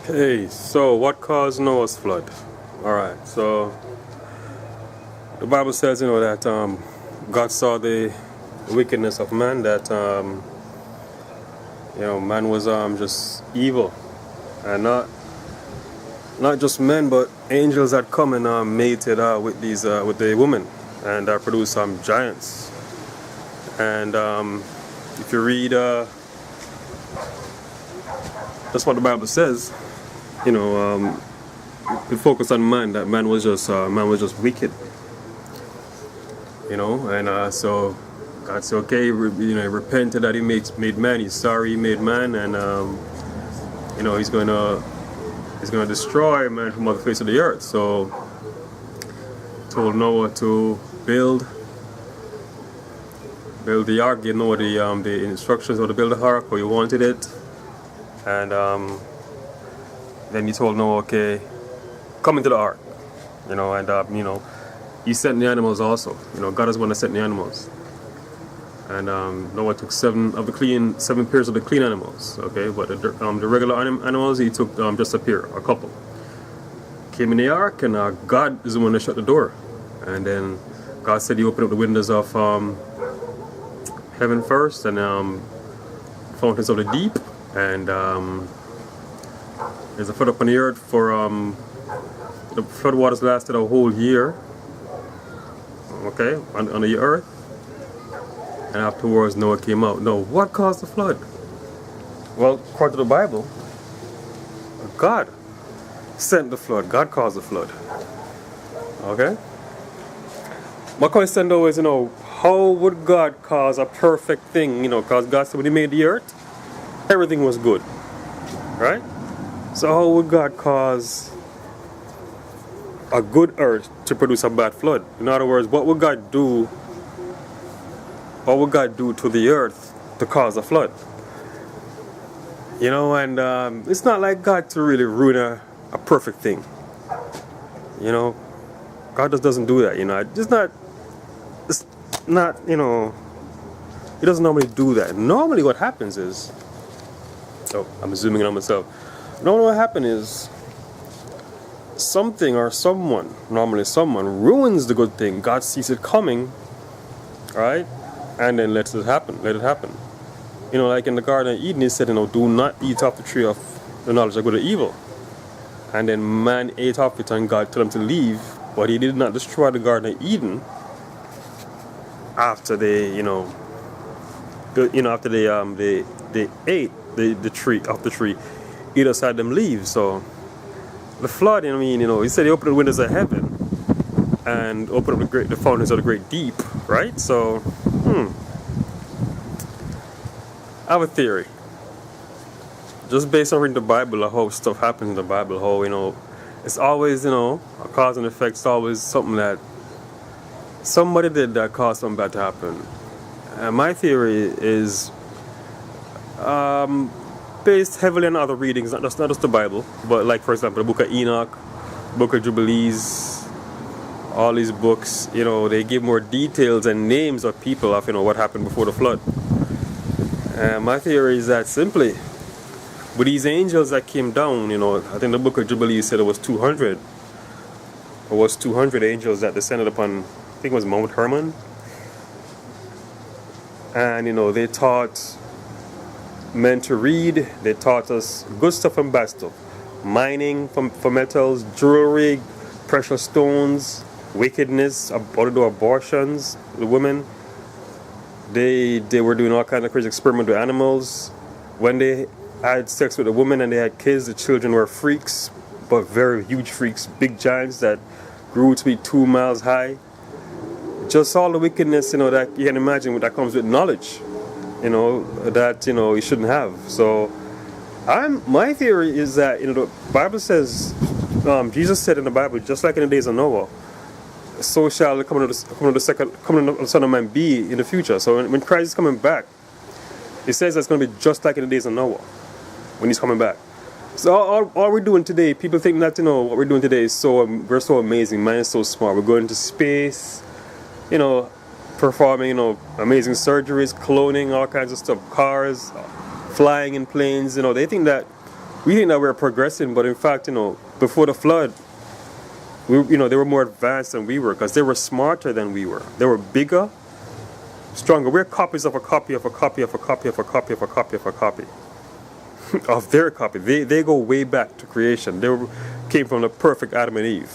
Hey, so what caused Noah's flood? All right, so the Bible says, that God saw the wickedness of man, that man was just evil, and not just men, but angels had come and mated with with the woman, and produced some giants. And if you read, that's what the Bible says. We focus on man, that man was just wicked. And so God said, okay, he repented that he made man. He's sorry he made man, and he's gonna destroy man from off the face of the earth. So told Noah to build the ark. You know the instructions how to build the ark, how he wanted it, and then he told Noah, okay, come into the ark, and he sent the animals also. God is one that sent the animals. And Noah took seven pairs of the clean animals. Okay, but the regular animals he took just a pair, a couple. Came in the ark, and God is the one that shut the door. And then God said He opened up the windows of heaven first, and fountains of the deep, and there's a flood upon the earth for the flood waters lasted a whole year. Okay, on the earth. And afterwards Noah came out. No, what caused the flood? Well, according to the Bible, God sent the flood. God caused the flood. Okay? My question though is, how would God cause a perfect thing? Because God said when He made the earth, everything was good. Right? So how would God cause a good earth to produce a bad flood? In other words, what would God do? What would God do to the earth to cause a flood? And it's not like God to really ruin a perfect thing. God just doesn't do that. It's not. He doesn't normally do that. Normally, what happens is, I'm zooming in on myself. Normally, what happens is something or someone, normally someone, ruins the good thing. God sees it coming, right? And then lets it happen. Let it happen. Like in the Garden of Eden, He said, do not eat off the tree of the knowledge of good and evil. And then man ate off it, and God told him to leave, but He did not destroy the Garden of Eden after they ate the tree off the tree. He just had them leave. So the flood, He said He opened the windows of heaven and opened up the fountains of the great deep, right? So, I have a theory. Just based on reading the Bible, how stuff happens in the Bible, how, it's always, a cause and effect. It's always something that somebody did that caused something bad to happen. And my theory is based heavily on other readings, not just the Bible, but like, for example, the Book of Enoch, Book of Jubilees, all these books, they give more details and names of people of, what happened before the flood. And my theory is that simply, with these angels that came down, I think the Book of Jubilees said it was 200. It was 200 angels that descended upon, I think it was Mount Hermon. And, they taught men to read. They taught us good stuff and bad stuff. Mining for metals, jewelry, precious stones, wickedness, how to do abortions, the women. They were doing all kinds of crazy experiments with animals. When they had sex with a woman and they had kids, the children were freaks, but very huge freaks, big giants that grew to be 2 miles high. Just all the wickedness, that you can imagine that comes with knowledge, that, you shouldn't have. So my theory is that, the Bible says, Jesus said in the Bible, just like in the days of Noah, so shall the coming of the Son of Man be in the future. So when Christ is coming back, He says it's going to be just like in the days of Noah when He's coming back. So all we're doing today, people think that what we're doing today is we're so amazing. Man is so smart. We're going into space, performing amazing surgeries, cloning, all kinds of stuff, cars, flying in planes. They think that we think that we're progressing, but in fact, before the flood, they were more advanced than we were because they were smarter than we were. They were bigger, stronger. We're copies of a copy of a copy of a copy of a copy of a copy of a copy of their copy. They go way back to creation. Came from the perfect Adam and Eve.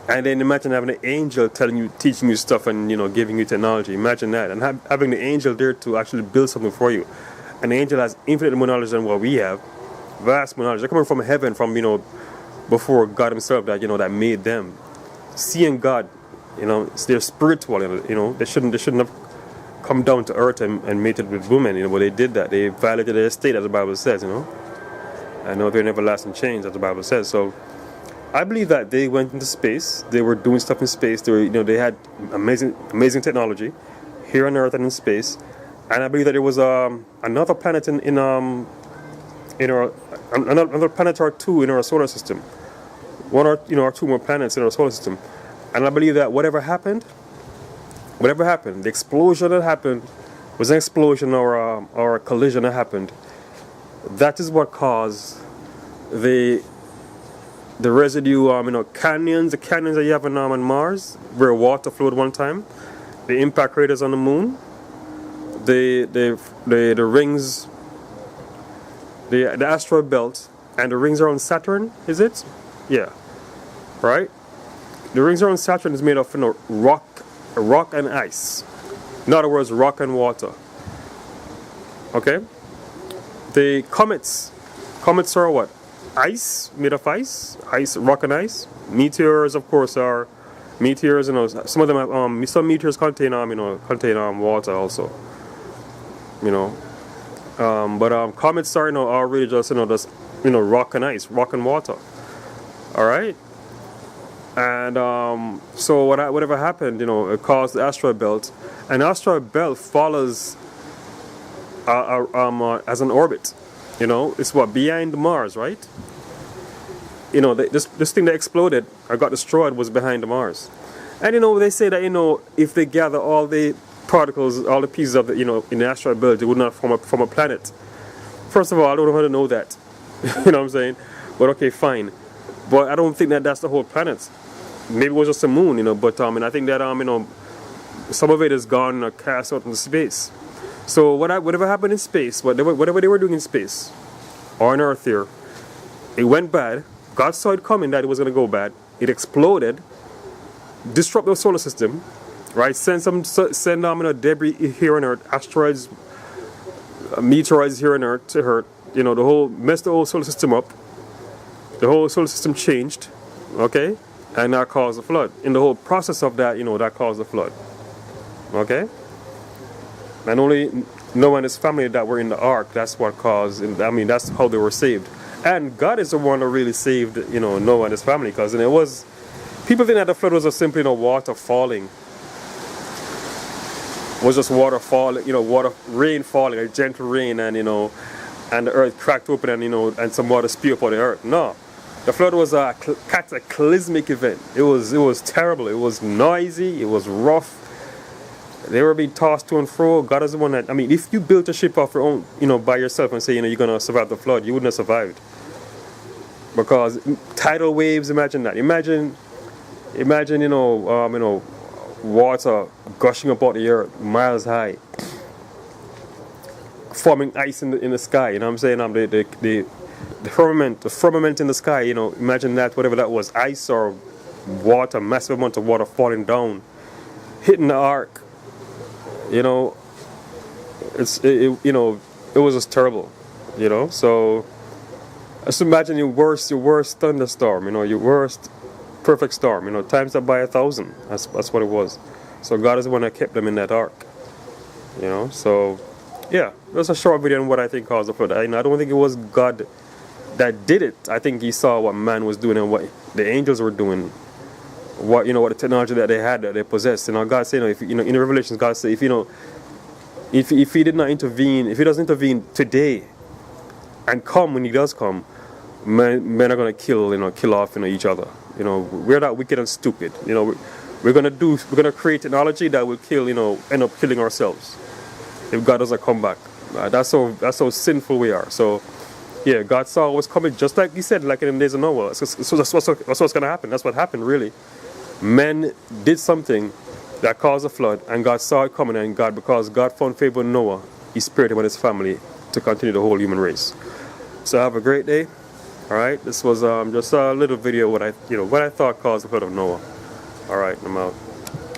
And then imagine having an angel teaching you stuff and giving you technology. Imagine that, and having the angel there to actually build something for you. An angel has infinite more knowledge than what we have, vast more knowledge. They're coming from heaven, from before God Himself that made them. Seeing God, they're spiritual. They shouldn't have come down to earth and mated with women. But they did that. They violated their estate, as the Bible says. I know they're in everlasting chains, as the Bible says. So I believe that they went into space. They were doing stuff in space. They had amazing technology here on Earth and in space. And I believe that there was another planet another planet or two in our solar system. One or two more planets in our solar system. And I believe that whatever happened, the explosion that happened was an explosion or a collision that happened. That is what caused the residue, canyons, the canyons that you have on Mars, where water flowed one time, the impact craters on the moon, the rings, the asteroid belt, and the rings around Saturn, is it? Yeah. Right? The rings around Saturn is made of rock and ice. In other words, rock and water. Okay? The comets are what? Ice, made of ice, rock and ice. Meteors, of course, are meteors. Some of them have, some meteors contain water also. But comets are really just rock and ice, rock and water. All right. And so whatever happened, it caused the asteroid belt. And the asteroid belt follows as an orbit. It's what, behind Mars, right? This thing that exploded or got destroyed was behind Mars. And they say that if they gather all the particles, all the pieces of in the asteroid belt, it would not form a planet. First of all, I don't know how to know that. You know what I'm saying? But okay, fine. But I don't think that that's the whole planet. Maybe it was just a moon, But and I think that some of it is gone or cast out into space. So whatever happened in space, whatever they were doing in space or on Earth here, it went bad. God saw it coming that it was going to go bad. It exploded, disrupted the solar system, right? Send debris here on Earth, asteroids, meteoroids here on Earth to Earth. Messed the whole solar system up. The whole solar system changed, okay, and that caused the flood. In the whole process of that, that caused the flood, okay. And only Noah and his family that were in the ark, that's what caused, that's how they were saved. And God is the one who really saved, Noah and his family, because people think that the flood was just simply, water falling. It was just water falling, rain falling, a gentle rain, and the earth cracked open and some water spewed up on the earth. No. The flood was a cataclysmic event. It was terrible. It was noisy. It was rough. They were being tossed to and fro. God is the one that, if you built a ship off your own, by yourself and say, you're going to survive the flood, you wouldn't have survived. Because tidal waves, imagine that. Imagine, water gushing up out the earth, miles high, forming ice in the sky, you know what I'm saying? The firmament in the sky, imagine that, whatever that was, ice or water, massive amount of water falling down, hitting the ark. It was just terrible, So just imagine your worst thunderstorm, your worst perfect storm, times that by 1,000. That's what it was. So God is the one that kept them in that ark, So yeah, that's a short video on what I think caused the flood. I don't think it was God that did it. I think He saw what man was doing and what the angels were doing. What the technology that they had, that they possessed. God said, if in the Revelations, God said, if He did not intervene, if He doesn't intervene today, and come when He does come, men are going to kill off each other. We're not wicked and stupid. We're going to create technology that will kill, end up killing ourselves if God doesn't come back. That's how sinful we are. So Yeah, God saw what was coming, just like He said, like in the days of Noah. So that's what's going to happen. That's what happened, really. Men did something that caused a flood, and God saw it coming, and because God found favor in Noah, He spared him and his family to continue the whole human race. So have a great day. All right, this was just a little video what I thought caused the flood of Noah. All right, I'm out.